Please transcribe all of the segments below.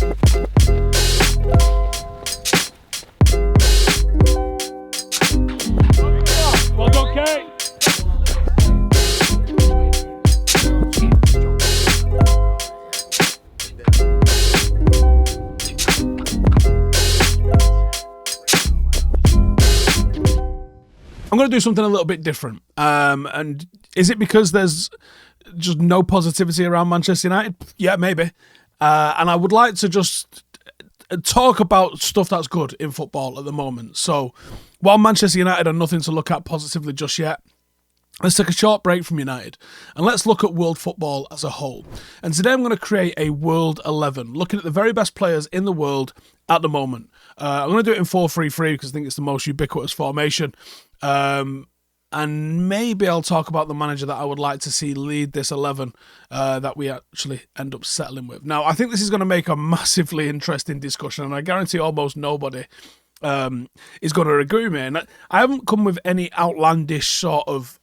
Well done, Kate. I'm going to do something a little bit different. And is it because there's just no positivity around Manchester United? Yeah, maybe. And I would like to just talk about stuff that's good in football at the moment. So while Manchester United are nothing to look at positively just yet, let's take a short break from United and let's look at world football as a whole. And today I'm going to create a World 11, looking at the very best players in the world at the moment. I'm going to do it in 4-3-3 because I think it's the most ubiquitous formation. And maybe I'll talk about the manager that I would like to see lead this 11 that we actually end up settling with. Now, I think this is going to make a massively interesting discussion, and I guarantee almost nobody is going to agree with me. And I haven't come with any outlandish sort of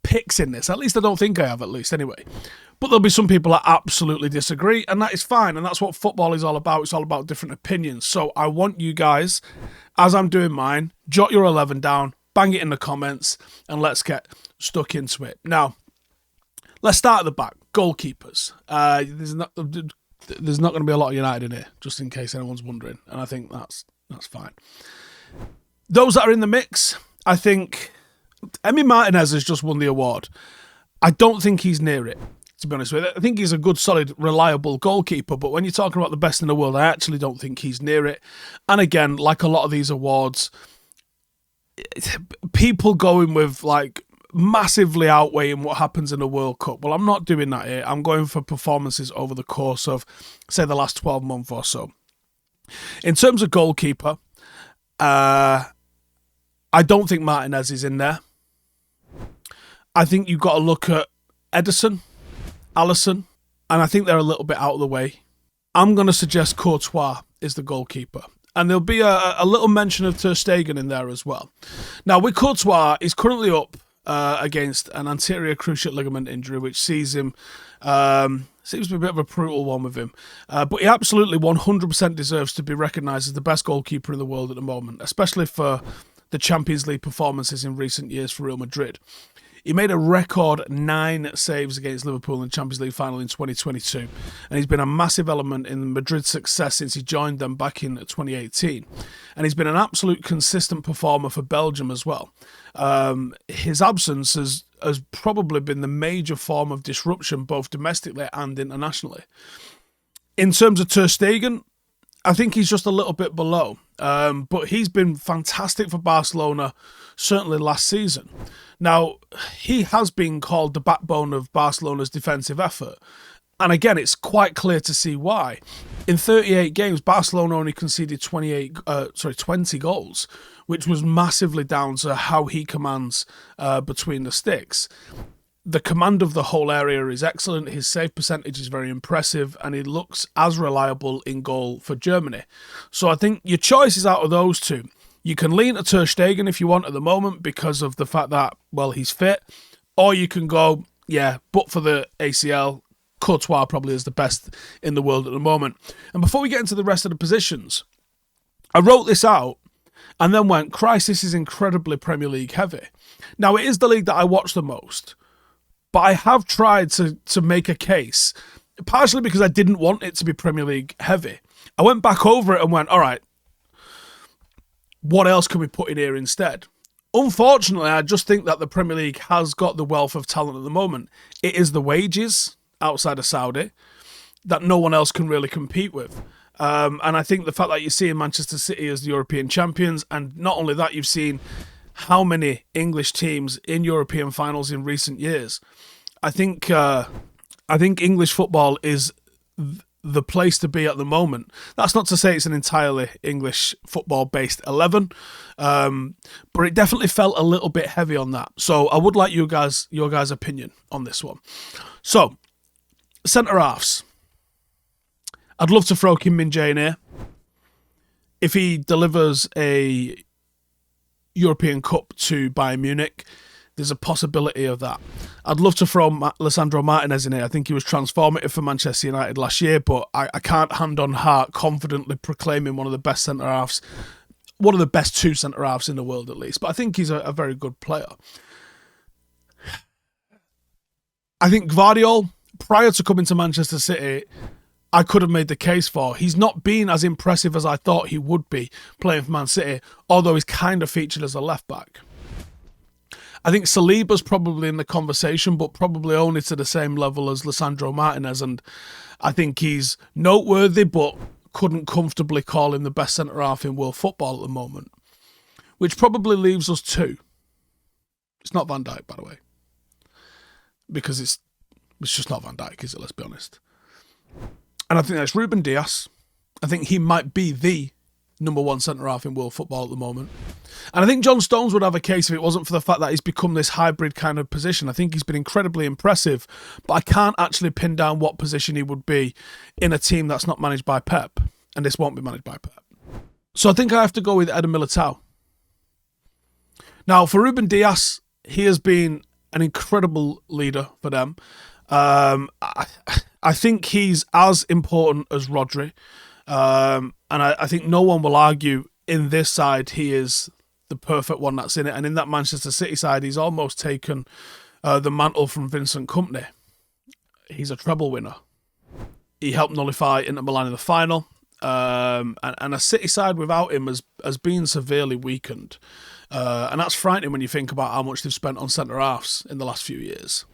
picks in this. At least I don't think I have, at least anyway. But there'll be some people that absolutely disagree, and that is fine. And that's what football is all about. It's all about different opinions. So I want you guys, as I'm doing mine, jot your 11 down, bang it in the comments, and let's get stuck into it. Now, let's start at the back. Goalkeepers. There's not going to be a lot of United in here, just in case anyone's wondering. And I think that's fine. Those that are in the mix, I think Emi Martinez has just won the award. I don't think he's near it, to be honest with you. I think he's a good, solid, reliable goalkeeper, but when you're talking about the best in the world, I actually don't think he's near it. And again, like a lot of these awards, people going with like massively outweighing what happens in the World Cup. Well, I'm not doing that here. I'm going for performances over the course of, say, the last 12 months or so. In terms of goalkeeper, I don't think Martinez is in there. I think you've got to look at Ederson, Alisson, and I think they're a little bit out of the way. I'm going to suggest Courtois is the goalkeeper. And there'll be a little mention of Ter Stegen in there as well. Now, with Courtois, he's currently up against an anterior cruciate ligament injury, which sees him, seems to be a bit of a brutal one with him. But he absolutely 100% deserves to be recognised as the best goalkeeper in the world at the moment, especially for the Champions League performances in recent years for Real Madrid. He made a record 9 saves against Liverpool in the Champions League final in 2022, and he's been a massive element in Madrid's success since he joined them back in 2018. And he's been an absolute consistent performer for Belgium as well. His absence has probably been the major form of disruption, both domestically and internationally. In terms of Ter Stegen, I think he's just a little bit below. But he's been fantastic for Barcelona, certainly last season. Now, he has been called the backbone of Barcelona's defensive effort. And again, it's quite clear to see why. In 38 games, Barcelona only conceded 20 goals, which was massively down to how he commands between the sticks. The command of the whole area is excellent. His save percentage is very impressive, and he looks as reliable in goal for Germany. So I think your choice is out of those two. You can lean to Ter Stegen if you want at the moment because of the fact that, well, he's fit. Or you can go, but for the ACL, Courtois probably is the best in the world at the moment. And before we get into the rest of the positions, I wrote this out and then went, Christ, this is incredibly Premier League heavy. Now, it is the league that I watch the most. But I have tried to make a case, partially because I didn't want it to be Premier League heavy. I went back over it and went, all right, what else can we put in here instead? Unfortunately, I just think that the Premier League has got the wealth of talent at the moment. It is the wages outside of Saudi that no one else can really compete with. And I think the fact that you're seeing Manchester City as the European champions, and not only that, you've seen how many English teams in European finals in recent years. I think English football is the place to be at the moment. That's not to say it's an entirely English football-based 11, but it definitely felt a little bit heavy on that. So I would like your guys' opinion on this one. So, centre-halves. I'd love to throw Kim Min-jae in here. If he delivers a European Cup to Bayern Munich, there's a possibility of that. I'd love to throw Lisandro Martinez in here. I think he was transformative for Manchester United last year, but I can't hand on heart confidently proclaim him one of the best centre-halves, one of the best two centre-halves in the world at least. But I think he's a very good player. I think Gvardiol, prior to coming to Manchester City, I could have made the case for. He's not been as impressive as I thought he would be playing for Man City, although he's kind of featured as a left-back. I think Saliba's probably in the conversation, but probably only to the same level as Lisandro Martinez, and I think he's noteworthy, but couldn't comfortably call him the best centre-half in world football at the moment, which probably leaves us two. It's not Van Dijk, by the way, because it's just not Van Dijk, is it? Let's be honest. And I think that's Ruben Dias. I think he might be the number one centre-half in world football at the moment. And I think John Stones would have a case if it wasn't for the fact that he's become this hybrid kind of position. I think he's been incredibly impressive, but I can't actually pin down what position he would be in a team that's not managed by Pep. And this won't be managed by Pep. So I think I have to go with Eder Militao. Now, for Ruben Dias, he has been an incredible leader for them. I think he's as important as Rodri. And I think no one will argue in this side he is the perfect one that's in it. And in that Manchester City side, he's almost taken the mantle from Vincent Kompany. He's a treble winner. He helped nullify Inter Milan in the final. And a City side without him has been severely weakened. And that's frightening when you think about how much they've spent on centre-halves in the last few years.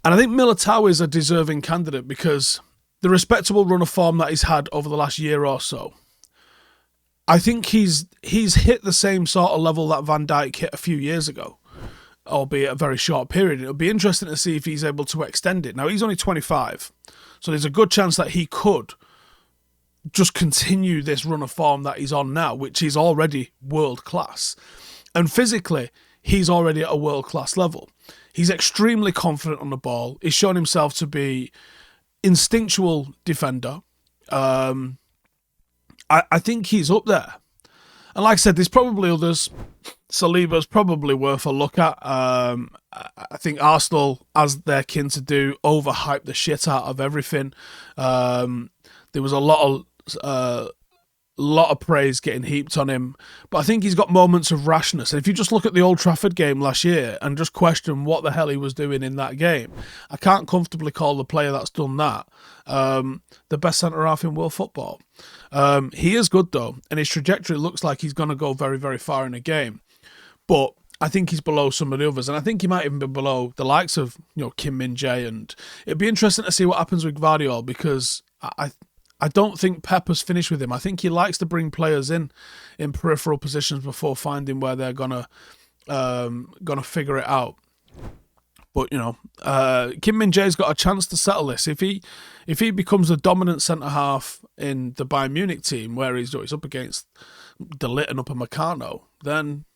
And I think Militao is a deserving candidate because the respectable run of form that he's had over the last year or so, I think he's hit the same sort of level that Van Dijk hit a few years ago, albeit a very short period. It'll be interesting to see if he's able to extend it. Now, he's only 25, so there's a good chance that he could just continue this run of form that he's on now, which is already world class. And physically, he's already at a world class level. He's extremely confident on the ball. He's shown himself to be instinctual defender. I think he's up there. And like I said, there's probably others. Saliba's probably worth a look at. I think Arsenal, as they're kin to do, overhyped the shit out of everything. There was a lot of praise getting heaped on him. But I think he's got moments of rashness. And if you just look at the Old Trafford game last year and just question what the hell he was doing in that game, I can't comfortably call the player that's done that the best centre-half in world football. He is good, though, and his trajectory looks like he's going to go very, very far in a game. But I think he's below some of the others, and I think he might even be below the likes of Kim Min-jae. And it'd be interesting to see what happens with Gvardiol, because I don't think Pep has finished with him. I think he likes to bring players in peripheral positions before finding where they're gonna figure it out. But Kim Min-jae's got a chance to settle this if he becomes the dominant centre half in the Bayern Munich team, where he's up against De Ligt and Upamecano. Then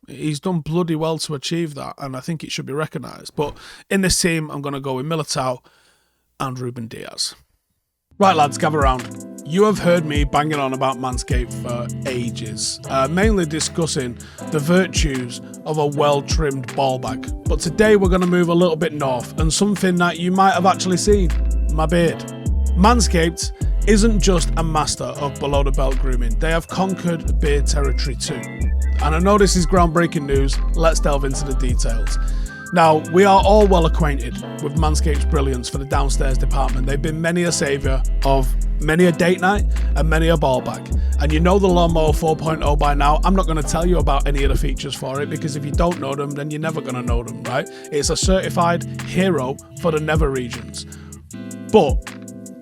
he's done bloody well to achieve that, and I think it should be recognised. But in this team, I'm going to go with Militao and Ruben Dias. Right, lads, gather round. You have heard me banging on about Manscaped for ages, mainly discussing the virtues of a well-trimmed ball bag. But today we're going to move a little bit north, and something that you might have actually seen, my beard. Manscaped isn't just a master of below-the-belt grooming. They have conquered beard territory too. And I know this is groundbreaking news. Let's delve into the details. Now, we are all well acquainted with Manscaped's brilliance for the downstairs department. They've been many a saviour of many a date night and many a ball bag. And you know the Lawnmower 4.0 by now. I'm not going to tell you about any of the features for it, because if you don't know them, then you're never going to know them, right? It's a certified hero for the nether regions. But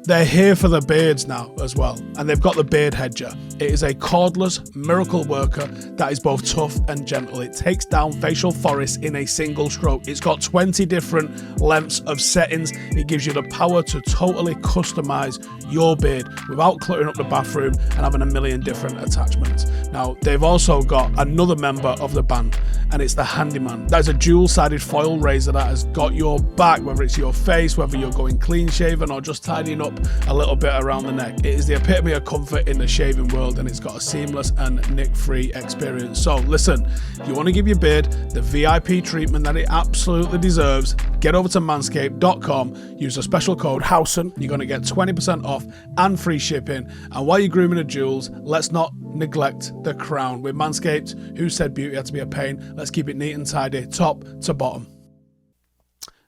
they're here for the beards now as well, and they've got the Beard Hedger. It is a cordless miracle worker that is both tough and gentle. It takes down facial forests in a single stroke. It's got 20 different lengths of settings. It gives you the power to totally customize your beard without cluttering up the bathroom and having a million different attachments. Now, they've also got another member of the band, and it's the Handyman. That is a dual-sided foil razor that has got your back, whether it's your face, whether you're going clean shaven or just tidying up up a little bit around the neck. It is the epitome of comfort in the shaving world, and it's got a seamless and nick-free experience. So listen, if you want to give your beard the VIP treatment that it absolutely deserves, get over to manscaped.com, use the special code Howson. You're going to get 20% off and free shipping. And while you're grooming the jewels, let's not neglect the crown. With Manscaped, who said beauty had to be a pain? Let's keep it neat and tidy, top to bottom.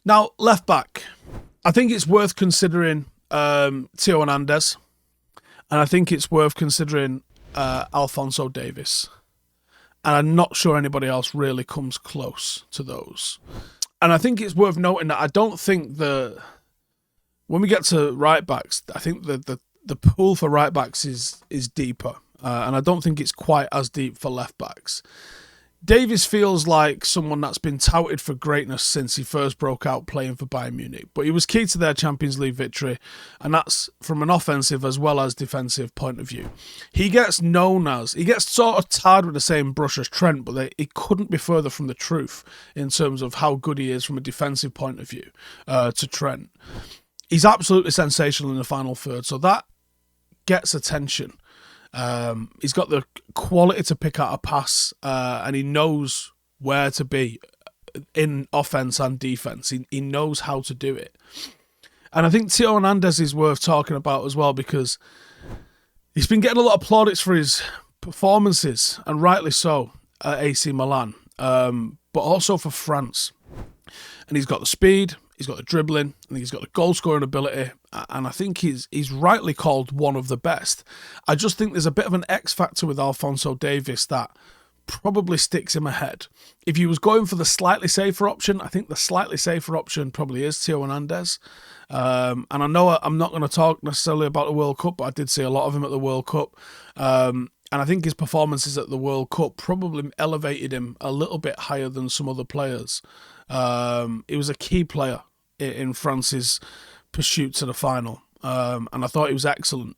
Now, left back. I think it's worth considering Theo Hernandez, and I think it's worth considering Alphonso Davies. And I'm not sure anybody else really comes close to those. And I think it's worth noting that I don't think when we get to right backs, I think the pool for right backs is deeper. And I don't think it's quite as deep for left backs. Davies feels like someone that's been touted for greatness since he first broke out playing for Bayern Munich, but he was key to their Champions League victory, and that's from an offensive as well as defensive point of view. He gets sort of tarred with the same brush as Trent, but he couldn't be further from the truth in terms of how good he is from a defensive point of view to Trent. He's absolutely sensational in the final third, so that gets attention. He's got the quality to pick out a pass, and he knows where to be in offense and defense. He knows how to do it. And I think Theo Hernandez is worth talking about as well, because he's been getting a lot of plaudits for his performances, and rightly so, at AC Milan, but also for France. And he's got the speed, he's got the dribbling, and he's got the goal-scoring ability, and I think he's rightly called one of the best. I just think there's a bit of an X factor with Alphonso Davies that probably sticks him ahead. If he was going for the slightly safer option, I think the slightly safer option probably is Theo Hernandez. And I know I'm not going to talk necessarily about the World Cup, but I did see a lot of him at the World Cup. And I think his performances at the World Cup probably elevated him a little bit higher than some other players. He was a key player in France's pursuit to the final, and I thought he was excellent.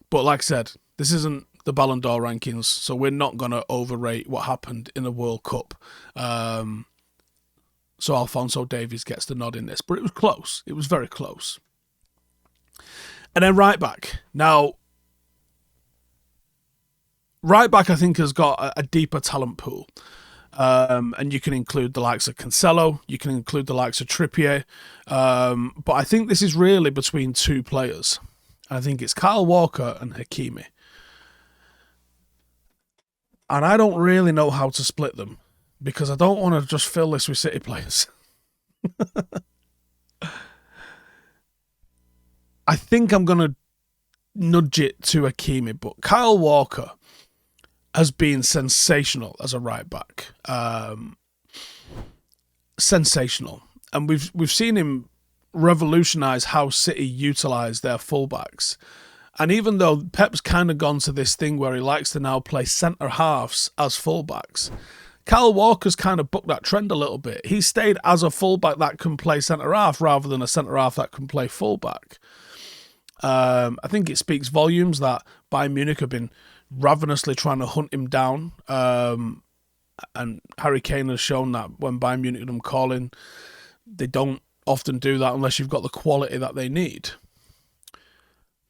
But like I said, this isn't the Ballon d'Or rankings, so we're not going to overrate what happened in the World Cup. So Alphonso Davies gets the nod in this, but it was close. It was very close. And then right back. Now, right back I think has got a deeper talent pool. And you can include the likes of Cancelo, you can include the likes of Trippier, but I think this is really between two players. I think it's Kyle Walker and Hakimi. And I don't really know how to split them, because I don't want to just fill this with City players. I think I'm going to nudge it to Hakimi, but Kyle Walker has been sensational as a right back. Sensational. And we've seen him revolutionise how City utilise their fullbacks. And even though Pep's kind of gone to this thing where he likes to now play centre-halves as fullbacks, Kyle Walker's kind of booked that trend a little bit. He stayed as a fullback that can play centre-half rather than a centre-half that can play fullback. I think it speaks volumes that Bayern Munich have been ravenously trying to hunt him down, and Harry Kane has shown that when Bayern Munich them calling, they don't often do that unless you've got the quality that they need.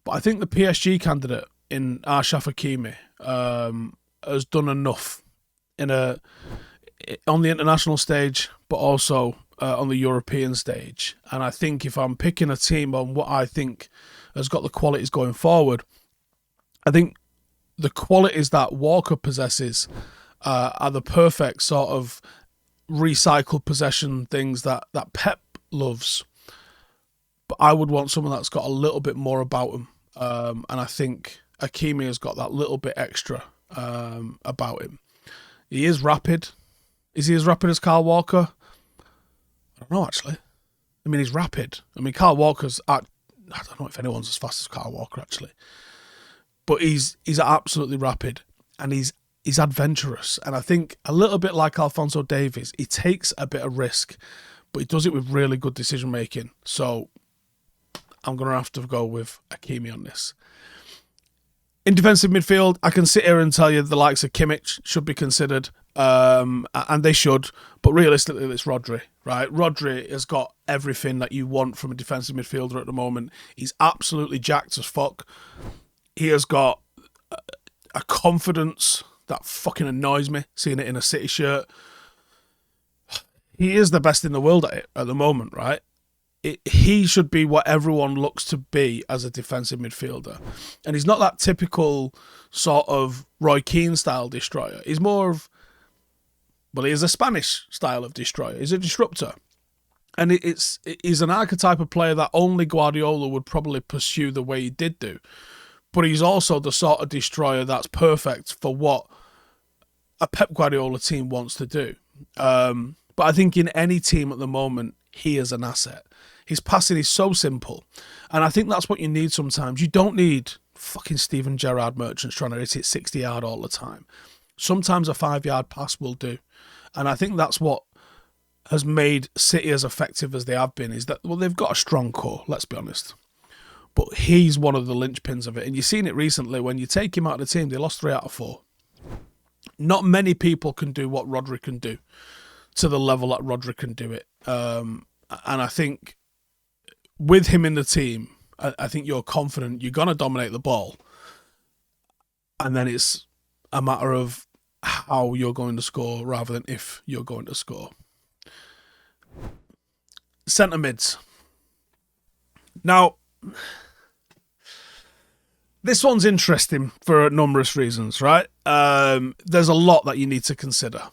But I think the PSG candidate in Achraf Hakimi has done enough on the international stage, but also on the European stage. And I think if I'm picking a team on what I think has got the qualities going forward, I think the qualities that Walker possesses are the perfect sort of recycled possession things that Pep loves. But I would want someone that's got a little bit more about him. And I think Hakimi has got that little bit extra about him. He is rapid. Is he as rapid as Kyle Walker? I don't know, actually. I mean, he's rapid. I mean, Kyle Walker's... I don't know if anyone's as fast as Kyle Walker, actually. But he's absolutely rapid, and he's adventurous. And I think a little bit like Alphonso Davies, he takes a bit of risk, but he does it with really good decision making. So I'm going to have to go with Hakimi on this. In defensive midfield, I can sit here and tell you the likes of Kimmich should be considered, and they should, but realistically, it's Rodri, right? Rodri has got everything that you want from a defensive midfielder at the moment. He's absolutely jacked as fuck. He has got a confidence that fucking annoys me, seeing it in a City shirt. He is the best in the world at it at the moment, right? He should be what everyone looks to be as a defensive midfielder. And he's not that typical sort of Roy Keane style destroyer. He's more of, well, he is a Spanish style of destroyer. He's a disruptor. And he's an archetype of player that only Guardiola would probably pursue the way he did do. But he's also the sort of destroyer that's perfect for what a Pep Guardiola team wants to do. But I think in any team at the moment, he is an asset. His passing is so simple. And I think that's what you need sometimes. You don't need fucking Steven Gerrard merchants trying to hit it 60 yard all the time. Sometimes a 5-yard pass will do. And I think that's what has made City as effective as they have been, is that, well, they've got a strong core, let's be honest. But he's one of the linchpins of it. And you've seen it recently. When you take him out of the team, they lost 3 out of 4. Not many people can do what Rodri can do to the level that Rodri can do it. And I think with him in the team, I think you're confident you're going to dominate the ball. And then it's a matter of how you're going to score rather than if you're going to score. Centre mids. Now, this one's interesting for numerous reasons, right? There's a lot that you need to consider.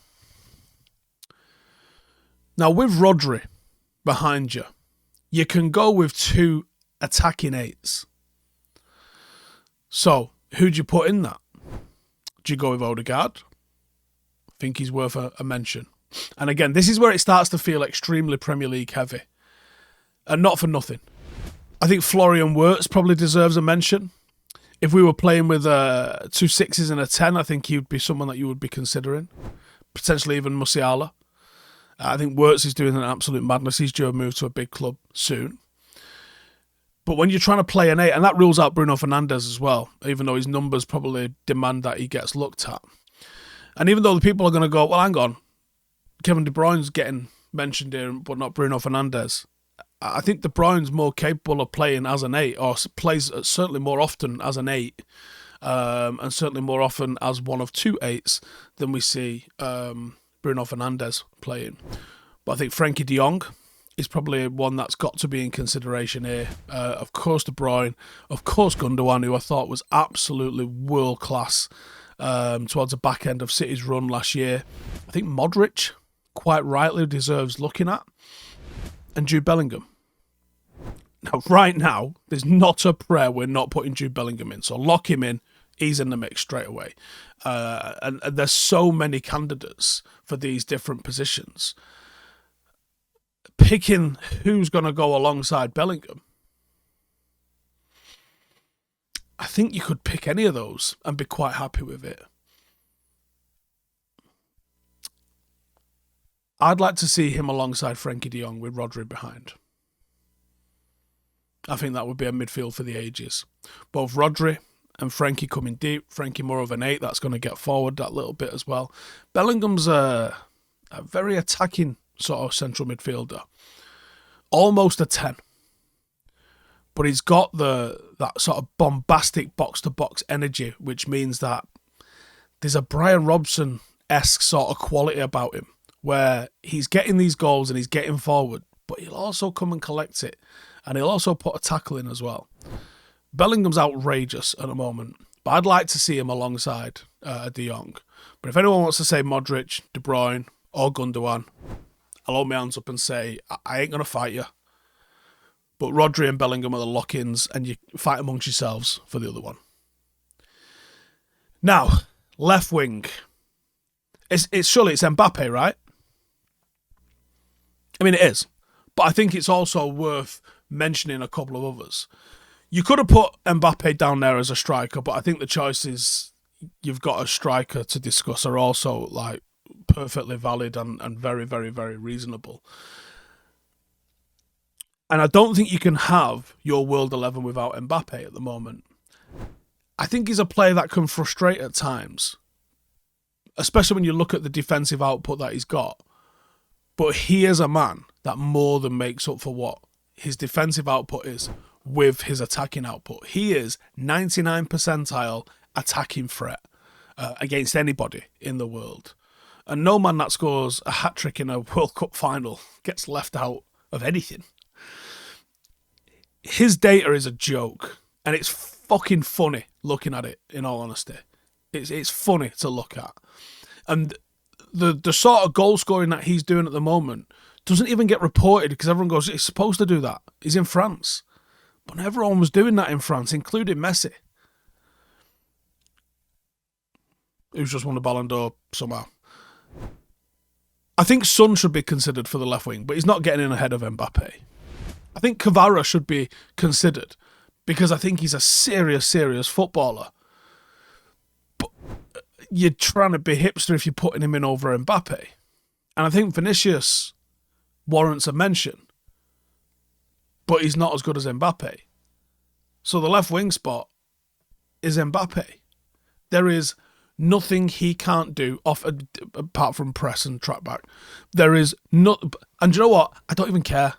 Now, with Rodri behind you, you can go with 2 attacking 8s. So, who'd you put in that? Do you go with Odegaard? I think he's worth a mention. And again, this is where it starts to feel extremely Premier League heavy. And not for nothing. I think Florian Wirtz probably deserves a mention. If we were playing with 2 6s and a 10, I think he would be someone that you would be considering. Potentially even Musiala. I think Wirtz is doing an absolute madness. He's due a move to a big club soon. But when you're trying to play an 8, and that rules out Bruno Fernandes as well, even though his numbers probably demand that he gets looked at. And even though the people are going to go, well, hang on, Kevin De Bruyne's getting mentioned here, but not Bruno Fernandes. I think De Bruyne's more capable of playing as an 8, or plays certainly more often as an 8, and certainly more often as one of 2 8s than we see Bruno Fernandes playing. But I think Frankie de Jong is probably one that's got to be in consideration here. Of course, De Bruyne. Of course, Gundogan, who I thought was absolutely world-class towards the back end of City's run last year. I think Modric, quite rightly, deserves looking at. And Jude Bellingham. Now, right now, there's not a prayer we're not putting Jude Bellingham in. So lock him in. He's in the mix straight away. And there's so many candidates for these different positions. Picking who's going to go alongside Bellingham, I think you could pick any of those and be quite happy with it. I'd like to see him alongside Frankie de Jong with Rodri behind. I think that would be a midfield for the ages. Both Rodri and Frankie coming deep. Frankie more of an 8 that's going to get forward that little bit as well. Bellingham's a very attacking sort of central midfielder. Almost a 10. But he's got that sort of bombastic box-to-box energy, which means that there's a Brian Robson-esque sort of quality about him, where he's getting these goals and he's getting forward, but he'll also come and collect it. And he'll also put a tackle in as well. Bellingham's outrageous at the moment, but I'd like to see him alongside De Jong. But if anyone wants to say Modric, De Bruyne, or Gundogan, I'll hold my hands up and say, I ain't going to fight you. But Rodri and Bellingham are the lock-ins, and you fight amongst yourselves for the other one. Now, left wing. Surely it's Mbappe, right? I mean, it is. But I think it's also worth mentioning a couple of others. You could have put Mbappe down there as a striker, but I think the choices you've got a striker to discuss are also like perfectly valid and very, very, very reasonable. And I don't think you can have your World 11 without Mbappe at the moment. I think he's a player that can frustrate at times, especially when you look at the defensive output that he's got. But he is a man that more than makes up for what his defensive output is with his attacking output. He is 99 percentile attacking threat against anybody in the world. And no man that scores a hat-trick in a World Cup final gets left out of anything. His data is a joke, and it's fucking funny looking at it, in all honesty. It's funny to look at. And the sort of goal scoring that he's doing at the moment doesn't even get reported because everyone goes, he's supposed to do that. He's in France. But everyone was doing that in France, including Messi, who's just won the Ballon d'Or somehow. I think Son should be considered for the left wing, but he's not getting in ahead of Mbappe. I think Kvara should be considered because I think he's a serious footballer. But you're trying to be hipster if you're putting him in over Mbappe. And I think Vinicius warrants a mention, but he's not as good as Mbappe. So the left wing spot is Mbappe. There is nothing he can't do apart from press and track back. There is not, and you know what? I don't even care.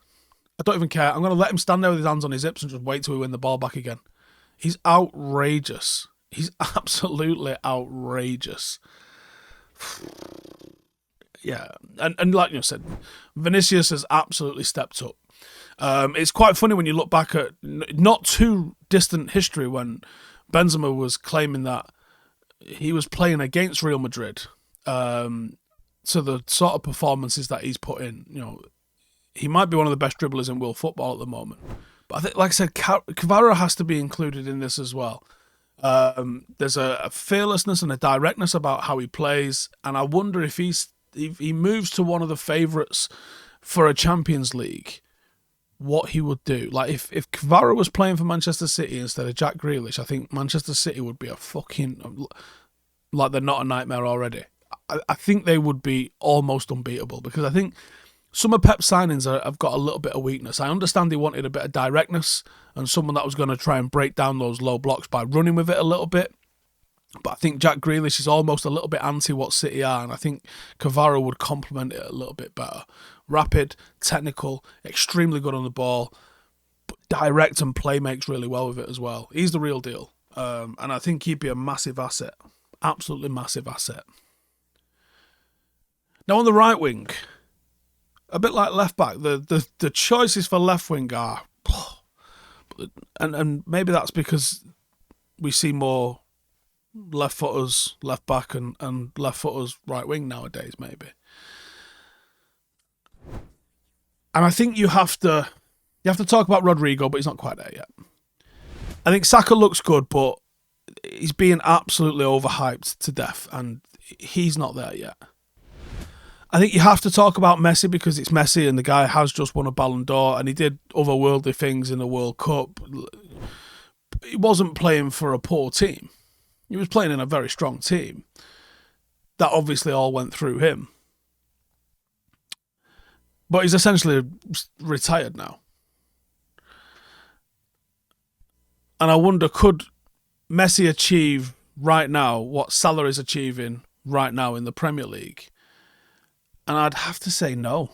I'm going to let him stand there with his hands on his hips and just wait till we win the ball back again. He's outrageous. He's absolutely outrageous. Yeah, and like you said, Vinicius has absolutely stepped up. It's quite funny when you look back at not too distant history when Benzema was claiming that he was playing against Real Madrid. So the sort of performances that he's put in, he might be one of the best dribblers in world football at the moment. But I think, like I said, Kvara has to be included in this as well. There's a fearlessness and a directness about how he plays, and I wonder if he moves to one of the favourites for a Champions League, what he would do. Like if Kvara was playing for Manchester City instead of Jack Grealish, I think Manchester City would be a fucking, like they're not a nightmare already. I think they would be almost unbeatable because I think some of Pep's signings have got a little bit of weakness. I understand he wanted a bit of directness and someone that was going to try and break down those low blocks by running with it a little bit. But I think Jack Grealish is almost a little bit anti what City are, and I think Kvara would complement it a little bit better. Rapid, technical, extremely good on the ball, but direct and play makes really well with it as well. He's the real deal. And I think he'd be a massive asset. Absolutely massive asset. Now on the right wing, a bit like left back, the choices for left wing are, and maybe that's because we see more left footers left back and left footers right wing nowadays, maybe. And I think you have to talk about Rodrigo, but he's not quite there yet. I think Saka looks good, but he's being absolutely overhyped to death, and he's not there yet. I think you have to talk about Messi because it's Messi and the guy has just won a Ballon d'Or and he did otherworldly things in the World Cup. He wasn't playing for a poor team. He was playing in a very strong team. That obviously all went through him. But he's essentially retired now. And I wonder, could Messi achieve right now what Salah is achieving right now in the Premier League? And I'd have to say no.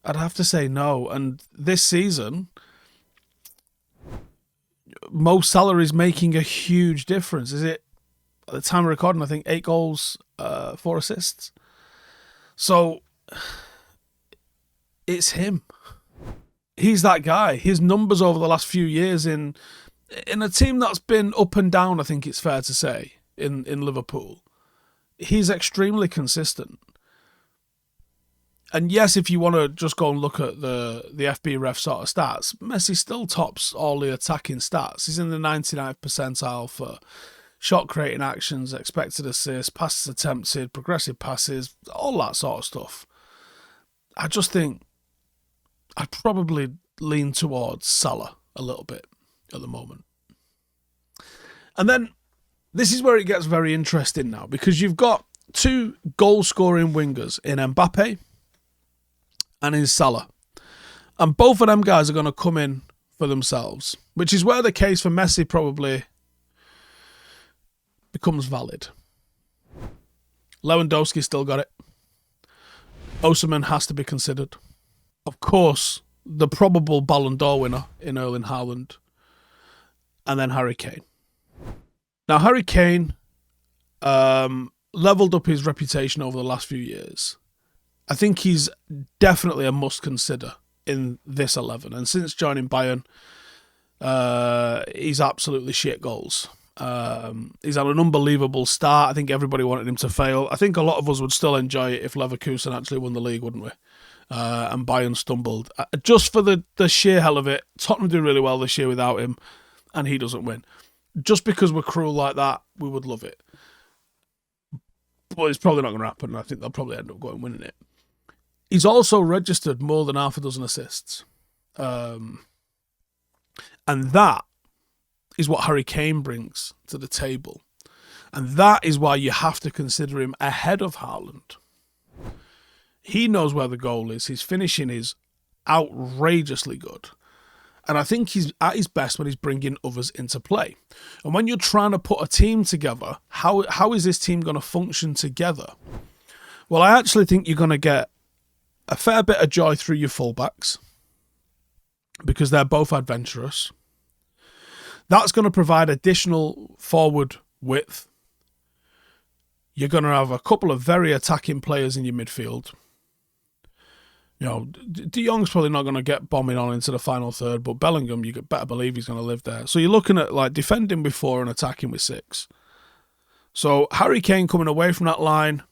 And this season, Mo Salah is making a huge difference. Is it, at the time of recording, I think 8 goals, 4 assists. So it's him. He's that guy. His numbers over the last few years in a team that's been up and down, I think it's fair to say, in Liverpool, he's extremely consistent. And yes, if you want to just go and look at the FB ref sort of stats, Messi still tops all the attacking stats. He's in the 99th percentile for shot creating actions, expected assists, passes attempted, progressive passes, all that sort of stuff. I just think I'd probably lean towards Salah a little bit at the moment. And then this is where it gets very interesting now, because you've got 2 goal-scoring wingers in Mbappe and in Salah. And both of them guys are going to come in for themselves, which is where the case for Messi probably becomes valid. Lewandowski still got it. Howson has to be considered. Of course, the probable Ballon d'Or winner in Erling Haaland. And then Harry Kane. Now, Harry Kane levelled up his reputation over the last few years. I think he's definitely a must-consider in this 11. And since joining Bayern, he's absolutely shit goals. He's had an unbelievable start. I think everybody wanted him to fail. I think a lot of us would still enjoy it if Leverkusen actually won the league, wouldn't we? And Bayern stumbled. Just for the sheer hell of it, Tottenham do really well this year without him, and he doesn't win. Just because we're cruel like that, we would love it. But it's probably not going to happen. I think they'll probably end up going winning it. He's also registered more than half a dozen assists. And that is what Harry Kane brings to the table. And that is why you have to consider him ahead of Haaland. He knows where the goal is. His finishing is outrageously good. And I think he's at his best when he's bringing others into play. And when you're trying to put a team together, how is this team going to function together? Well, I actually think you're going to get a fair bit of joy through your fullbacks because they're both adventurous. That's going to provide additional forward width. You're going to have a couple of very attacking players in your midfield. You know, De Jong's probably not going to get bombing on into the final third, but Bellingham, you better believe he's going to live there. So you're looking at like defending with 4 and attacking with 6. So Harry Kane coming away from that line,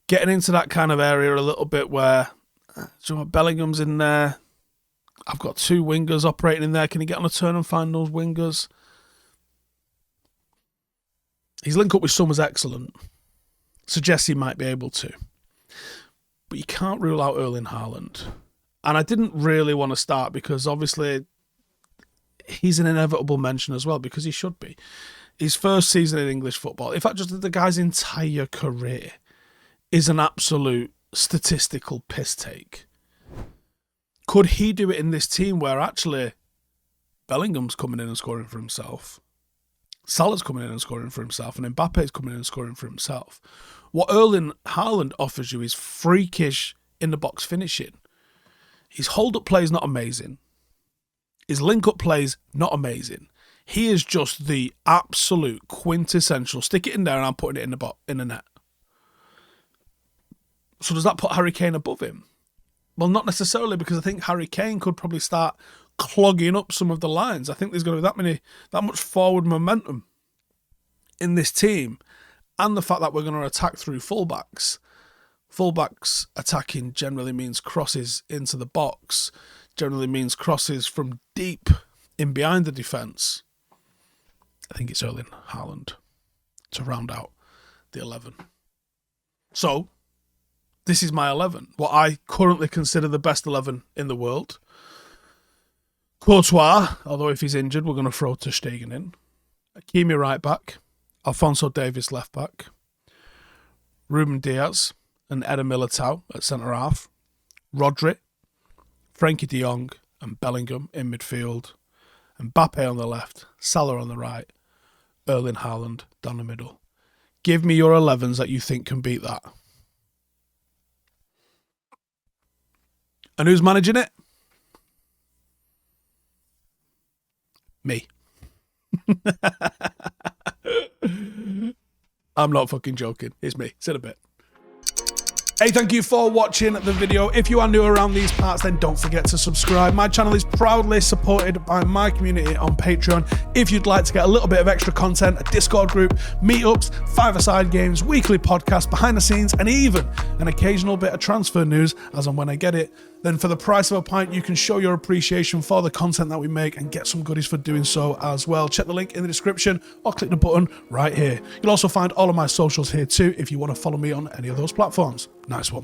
getting into that kind of area a little bit where Bellingham's in there. I've got 2 wingers operating in there. Can he get on a turn and find those wingers? His link up with Summers excellent. Suggests he might be able to. But you can't rule out Erling Haaland. And I didn't really want to start because obviously he's an inevitable mention as well because he should be. His first season in English football, in fact, just the guy's entire career is an absolute statistical piss take. Could he do it in this team where actually Bellingham's coming in and scoring for himself, Salah's coming in and scoring for himself, and Mbappe's coming in and scoring for himself? What Erling Haaland offers you is freakish in-the-box finishing. His hold-up play is not amazing. His link-up play is not amazing. He is just the absolute quintessential, stick it in there and I'm putting it in the net. So does that put Harry Kane above him? Well, not necessarily, because I think Harry Kane could probably start clogging up some of the lines. I think there's going to be that much forward momentum in this team. And the fact that we're going to attack through fullbacks. Fullbacks attacking generally means crosses into the box. Generally means crosses from deep in behind the defence. I think it's Erling Haaland to round out the 11. So, this is my 11. What I currently consider the best 11 in the world. Courtois, although if he's injured, we're going to throw Ter Stegen in. Hakimi right back. Alphonso Davies left back, Ruben Diaz and Eder Militao at centre half, Rodri, Frankie de Jong and Bellingham in midfield, and Mbappe on the left, Salah on the right, Erling Haaland down the middle. Give me your 11s that you think can beat that. And who's managing it? Me. I'm not fucking joking. It's me. It's in a bit. Hey, thank you for watching the video. If you are new around these parts, then don't forget to subscribe. My channel is proudly supported by my community on Patreon. If you'd like to get a little bit of extra content, a Discord group, meetups, 5-a-side games, weekly podcasts, behind the scenes, and even an occasional bit of transfer news as and when I get it, then for the price of a pint, you can show your appreciation for the content that we make and get some goodies for doing so as well. Check the link in the description or click the button right here. You'll also find all of my socials here too if you want to follow me on any of those platforms. Nice one.